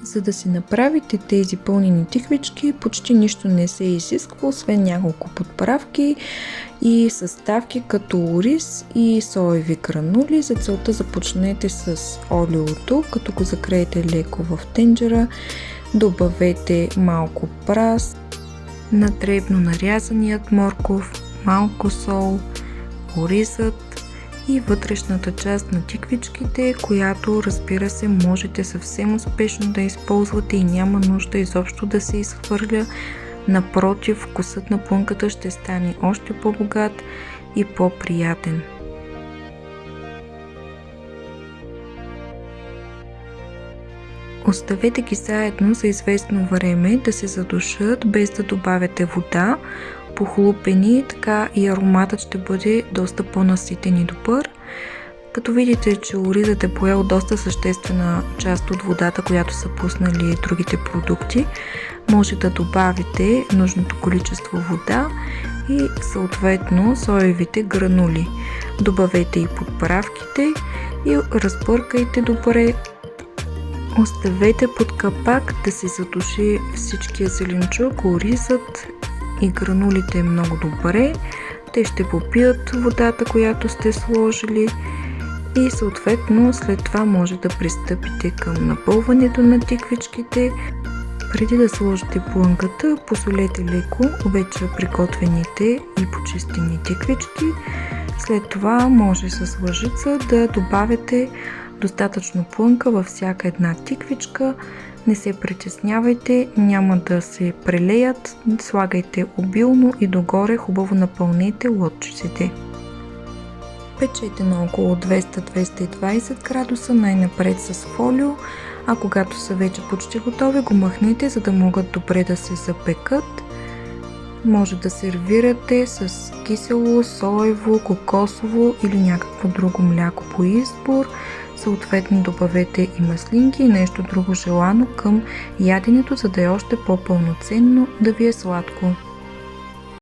За да си направите тези пълнени тиквички, почти нищо не се изисква, освен няколко подправки и съставки като ориз и соеви гранули. За целта започнете с олиото, като го закриете леко в тенджера. Добавете малко прас, на дребно нарязаният морков, малко сол, оризът и вътрешната част на тиквичките, която, разбира се, можете съвсем успешно да използвате и няма нужда изобщо да се изхвърля. Напротив, вкусът на плънката ще стане още по-богат и по-приятен. Оставете ги заедно за известно време да се задушат, без да добавяте вода, похлупени, така и ароматът ще бъде доста по-наситен и добър. Като видите, че оризът е поел доста съществена част от водата, която са пуснали другите продукти, може да добавите нужното количество вода и съответно соевите гранули. Добавете и подправките и разбъркайте добре. Оставете под капак да се задуши всичкия зеленчук, оризът и гранулите много добре. Те ще попият водата, която сте сложили и съответно след това може да пристъпите към напълването на тиквичките. Преди да сложите плънката, посолете леко вече приготвените и почистени тиквички. След това може с лъжица да добавяте достатъчно плънка във всяка една тиквичка. Не се притеснявайте, няма да се прелеят, слагайте обилно и догоре хубаво напълнете лодчиците. Печете на около 200-220 градуса най-напред с фолио, а когато са вече почти готови, го махнете, за да могат добре да се запекат. Може да сервирате с кисело, соево, кокосово или някакво друго мляко по избор. Съответно добавете и маслинки и нещо друго желано към яденето, за да е още по-пълноценно, да ви е сладко.